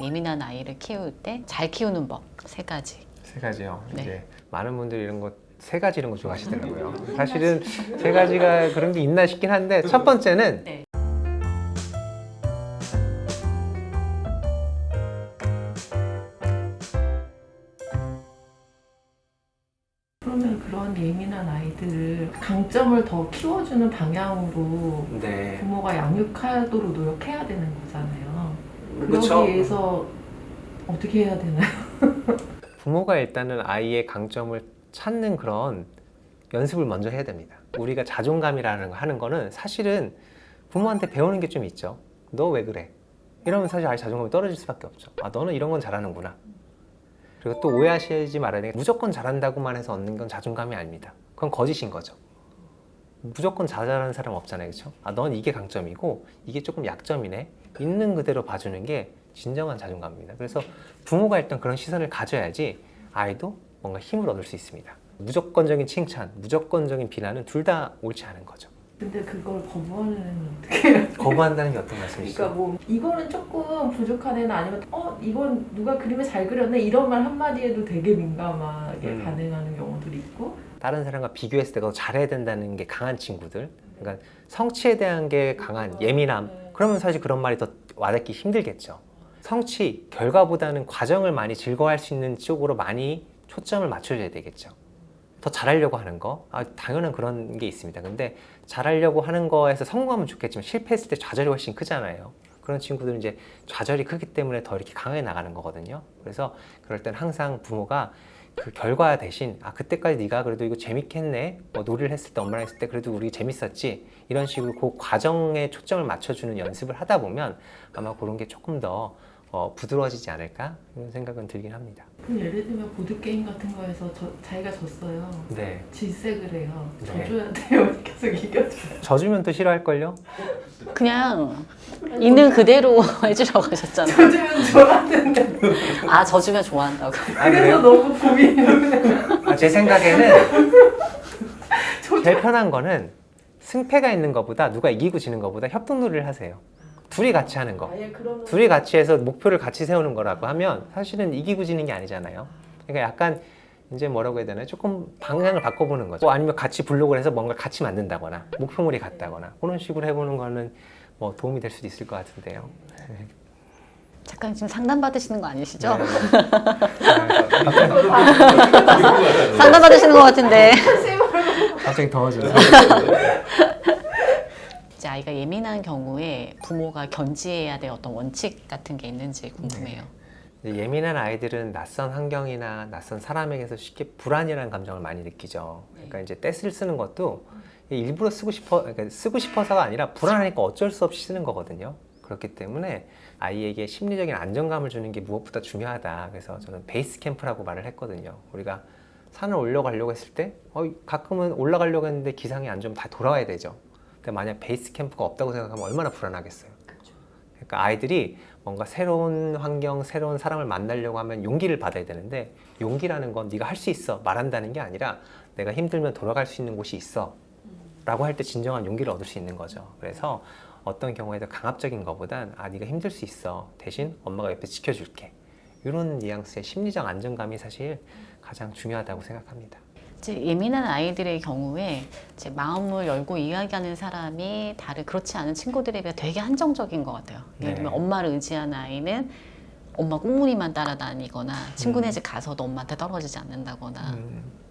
예민한 아이를 키울 때 잘 키우는 법 세 가지. 세 가지요. 네. 이제 많은 분들이 이런 거 세 가지 이런 거 좋아하시더라고요. 사실은 세 가지가 그런 게 있나 싶긴 한데 첫 번째는 네. 그러면 그런 예민한 아이들을 강점을 더 키워주는 방향으로 네. 부모가 양육하도록 노력해야 되는 거잖아요. 그쵸. 그러기 위해서 어떻게 해야 되나요? 부모가 일단은 아이의 강점을 찾는 그런 연습을 먼저 해야 됩니다. 우리가 자존감이라는 거 하는 거는 사실은 부모한테 배우는 게 좀 있죠. 너 왜 그래? 이러면 사실 아이 자존감이 떨어질 수밖에 없죠. 아, 너는 이런 건 잘하는구나. 그리고 또 오해하시지 말아야 되는 게 무조건 잘한다고만 해서 얻는 건 자존감이 아닙니다. 그건 거짓인 거죠. 무조건 잘하는 사람 없잖아요. 그렇죠? 아, 넌 이게 강점이고 이게 조금 약점이네. 있는 그대로 봐주는 게 진정한 자존감입니다. 그래서 부모가 일단 그런 시선을 가져야지 아이도 뭔가 힘을 얻을 수 있습니다. 무조건적인 칭찬, 무조건적인 비난은 둘 다 옳지 않은 거죠. 근데 그걸 거부하는 어떻게 해요? 거부한다는 게 어떤 말씀이시죠? 그러니까 뭐 이거는 조금 부족하네나 아니면 이건 누가 그림을 잘 그렸네 이런 말 한마디에도 되게 민감하게 반응하는 경우들이 있고 다른 사람과 비교했을 때 더 잘해야 된다는 게 강한 친구들, 그러니까 성취에 대한 게 강한 예민함, 그러면 사실 그런 말이 더 와닿기 힘들겠죠. 성취, 결과보다는 과정을 많이 즐거워할 수 있는 쪽으로 많이 초점을 맞춰줘야 되겠죠. 더 잘하려고 하는 거, 당연한 그런 게 있습니다. 근데 잘하려고 하는 거에서 성공하면 좋겠지만 실패했을 때 좌절이 훨씬 크잖아요. 그런 친구들은 이제 좌절이 크기 때문에 더 이렇게 강하게 나가는 거거든요. 그래서 그럴 땐 항상 부모가 그 결과 대신 그때까지 네가 그래도 이거 재밌게 했네, 뭐 놀이를 했을 때 엄마랑 했을 때 그래도 우리 재밌었지, 이런 식으로 그 과정에 초점을 맞춰주는 연습을 하다 보면 아마 그런 게 조금 더 부드러워지지 않을까 이런 생각은 들긴 합니다. 그럼 예를 들면 보드게임 같은 거에서 자기가 졌어요. 네. 질색을 해요. 네. 져줘야 돼요. 계속 이겨줘요. 져주면 또 싫어할걸요? 그냥 있는 그대로 해주려고 하셨잖아요. 져주면 좋아하는데 아, 져주면 좋아한다고. 그래서 그래요? 너무 고민이에요. 제 생각에는 제일 편한 거는 승패가 있는 것보다 누가 이기고 지는 것보다 협동놀이를 하세요. 둘이 같이 하는 거. 아예 그러면 둘이 같이 해서 목표를 같이 세우는 거라고 하면 사실은 이기고 지는 게 아니잖아요. 그러니까 약간 이제 뭐라고 해야 되나요? 조금 방향을 바꿔보는 거죠. 아니면 같이 블록을 해서 뭔가 같이 만든다거나 목표물이 같다거나 그런 식으로 해보는 거는 뭐 도움이 될 수도 있을 것 같은데요. 잠깐 지금 상담 받으시는 거 아니시죠? 네. 상담 받으시는 것 같은데. 갑자기 더워지네. 이제 아이가 예민한 경우에 부모가 견지해야 될 어떤 원칙 같은 게 있는지 궁금해요. 예민한 아이들은 낯선 환경이나 낯선 사람에게서 쉽게 불안이라는 감정을 많이 느끼죠. 그러니까 이제 떼쓸 쓰는 것도 일부러 그러니까 쓰고 싶어서가 아니라 불안하니까 어쩔 수 없이 쓰는 거거든요. 그렇기 때문에 아이에게 심리적인 안정감을 주는 게 무엇보다 중요하다. 그래서 저는 베이스 캠프라고 말을 했거든요. 우리가 산을 올라가려고 했을 때 가끔은 올라가려고 했는데 기상이 안 좋으면 다 돌아와야 되죠. 근데 만약 베이스 캠프가 없다고 생각하면 얼마나 불안하겠어요. 그러니까 아이들이 뭔가 새로운 환경, 새로운 사람을 만나려고 하면 용기를 받아야 되는데 용기라는 건 네가 할 수 있어 말한다는 게 아니라 내가 힘들면 돌아갈 수 있는 곳이 있어 라고 할 때 진정한 용기를 얻을 수 있는 거죠. 그래서 어떤 경우에도 강압적인 것보단 네가 힘들 수 있어, 대신 엄마가 옆에 지켜줄게, 이런 뉘앙스의 심리적 안정감이 사실 가장 중요하다고 생각합니다. 이제 예민한 아이들의 경우에 이제 마음을 열고 이야기하는 사람이 그렇지 않은 친구들에 비해 되게 한정적인 것 같아요. 예를 들면 엄마를 의지하는 아이는 엄마 꽁무니만 따라다니거나 친구네 집 가서도 엄마한테 떨어지지 않는다거나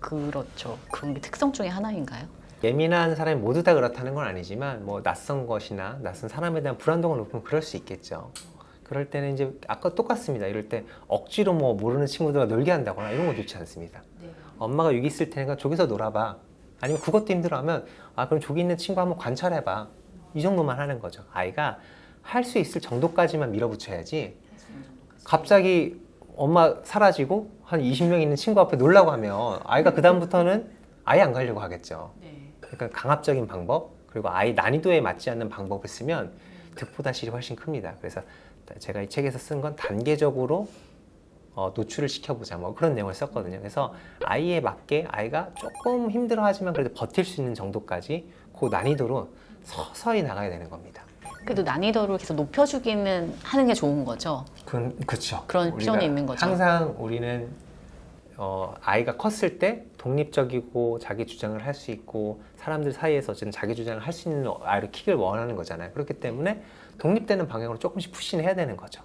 그렇죠. 그런 게 특성 중에 하나인가요? 예민한 사람이 모두 다 그렇다는 건 아니지만 뭐 낯선 것이나 낯선 사람에 대한 불안도가 높으면 그럴 수 있겠죠. 그럴 때는 이제 아까 똑같습니다. 이럴 때 억지로 뭐 모르는 친구들과 놀게 한다거나 이런 거 좋지 않습니다. 엄마가 여기 있을 테니까 저기서 놀아봐. 아니면 그것도 힘들어하면 그럼 저기 있는 친구 한번 관찰해봐. 이 정도만 하는 거죠. 아이가 할 수 있을 정도까지만 밀어붙여야지 갑자기 엄마 사라지고 한 20명 있는 친구 앞에 놀라고 하면 아이가 그 다음부터는 아예 안 가려고 하겠죠. 그러니까 강압적인 방법, 그리고 아이 난이도에 맞지 않는 방법을 쓰면 득보다 실이 훨씬 큽니다. 그래서 제가 이 책에서 쓴 건 단계적으로 노출을 시켜보자, 뭐 그런 내용을 썼거든요. 그래서 아이에 맞게 아이가 조금 힘들어하지만 그래도 버틸 수 있는 정도까지 그 난이도로 서서히 나가야 되는 겁니다. 그래도 난이도를 계속 높여주기는 하는 게 좋은 거죠. 그렇죠. 그런 필요는 있는 거죠. 항상 우리는 아이가 컸을 때 독립적이고 자기 주장을 할 수 있고 사람들 사이에서 어쨌든 자기 주장을 할 수 있는 아이를 키길 원하는 거잖아요. 그렇기 때문에 독립되는 방향으로 조금씩 푸시는 해야 되는 거죠.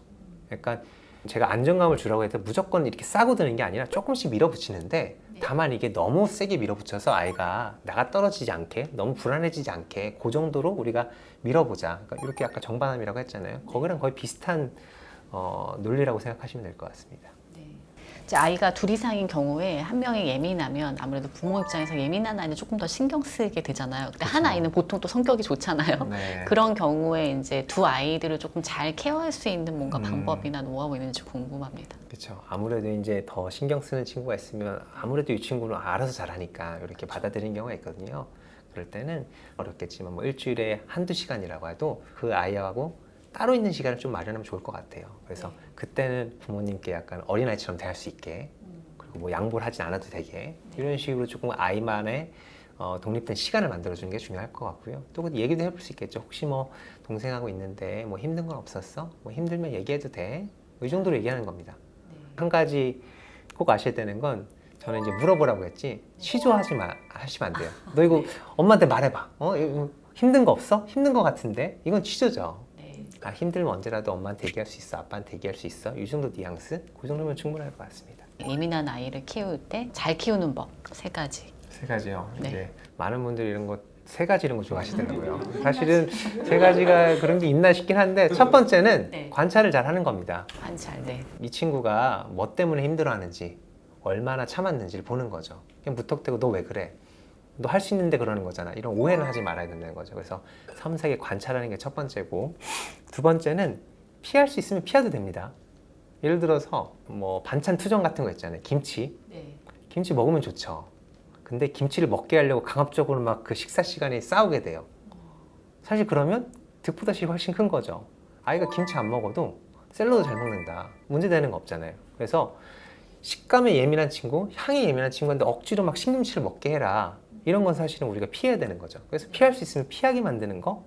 그러니까 제가 안정감을 주라고 해도 무조건 이렇게 싸고 드는 게 아니라 조금씩 밀어붙이는데 다만 이게 너무 세게 밀어붙여서 아이가 나가 떨어지지 않게 너무 불안해지지 않게 그 정도로 우리가 밀어보자. 그러니까 이렇게 아까 정반함이라고 했잖아요. 거기랑 거의 비슷한 논리라고 생각하시면 될 것 같습니다. 이제 아이가 둘 이상인 경우에 한 명이 예민하면 아무래도 부모 입장에서 예민한 아이는 조금 더 신경 쓰게 되잖아요. 근데 한 아이는 보통 또 성격이 좋잖아요. 네. 그런 경우에 이제 두 아이들을 조금 잘 케어할 수 있는 뭔가 방법이나 노하우 있는지 궁금합니다. 그렇죠. 아무래도 이제 더 신경 쓰는 친구가 있으면 아무래도 이 친구는 알아서 잘하니까 이렇게 받아들이는 경우가 있거든요. 그럴 때는 어렵겠지만 뭐 일주일에 한두 시간이라고 해도 그 아이하고 따로 있는 시간을 좀 마련하면 좋을 것 같아요. 그래서 그때는 부모님께 약간 어린아이처럼 대할 수 있게 그리고 뭐 양보를 하진 않아도 되게 이런 식으로 조금 아이만의 독립된 시간을 만들어주는 게 중요할 것 같고요. 또 그 얘기도 해볼 수 있겠죠. 혹시 뭐 동생하고 있는데 뭐 힘든 건 없었어? 뭐 힘들면 얘기해도 돼? 이 정도로 얘기하는 겁니다. 한 가지 꼭 아셔야 되는 건 저는 이제 물어보라고 했지 취조하시면 안 돼요. 너 이거 엄마한테 말해봐. 이거 힘든 거 없어? 힘든 거 같은데? 이건 취조죠. 아, 힘들면 언제라도 엄마한테 얘기할 수 있어, 아빠한테 얘기할 수 있어. 이 정도 뉘앙스? 그 정도면 충분할 것 같습니다. 예민한 아이를 키울 때 잘 키우는 법 세 가지. 세 가지요. 네. 이제 많은 분들이 이런 거 세 가지 이런 거 좋아하시더라고요. 사실은 세 가지가 그런 게 있나 싶긴 한데 첫 번째는 네. 관찰을 잘 하는 겁니다. 관찰. 네. 이 친구가 뭐 때문에 힘들어하는지 얼마나 참았는지를 보는 거죠. 그냥 무턱대고 너 왜 그래? 너 할 수 있는데 그러는 거잖아. 이런 오해는 하지 말아야 된다는 거죠. 그래서 섬세하게 관찰하는 게 첫 번째고 두 번째는 피할 수 있으면 피해도 됩니다. 예를 들어서 뭐 반찬 투정 같은 거 있잖아요. 김치. 네. 김치 먹으면 좋죠. 근데 김치를 먹게 하려고 강압적으로 막 그 식사 시간에 싸우게 돼요. 사실 그러면 득보다시 훨씬 큰 거죠. 아이가 김치 안 먹어도 샐러드 잘 먹는다. 문제되는 거 없잖아요. 그래서 식감에 예민한 친구, 향에 예민한 친구인데 억지로 막 신김치를 먹게 해라. 이런 건 사실은 우리가 피해야 되는 거죠. 그래서 피할 수 있으면 피하게 만드는 거,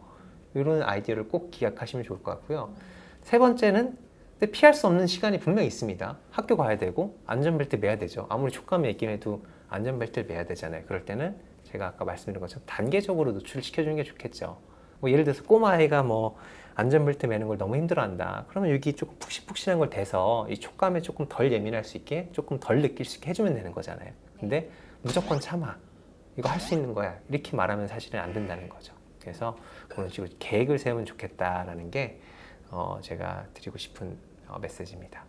이런 아이디어를 꼭 기억하시면 좋을 것 같고요. 세 번째는 근데 피할 수 없는 시간이 분명히 있습니다. 학교 가야 되고 안전벨트 매야 되죠. 아무리 촉감이 있긴 해도 안전벨트를 매야 되잖아요. 그럴 때는 제가 아까 말씀드린 것처럼 단계적으로 노출시켜주는 게 좋겠죠. 뭐 예를 들어서 꼬마아이가 뭐 안전벨트 매는 걸 너무 힘들어한다. 그러면 여기 조금 푹신푹신한 걸 대서 이 촉감에 조금 덜 예민할 수 있게 조금 덜 느낄 수 있게 해주면 되는 거잖아요. 근데 무조건 참아. 이거 할 수 있는 거야. 이렇게 말하면 사실은 안 된다는 거죠. 그래서 그런 식으로 계획을 세우면 좋겠다라는 게 제가 드리고 싶은 메시지입니다.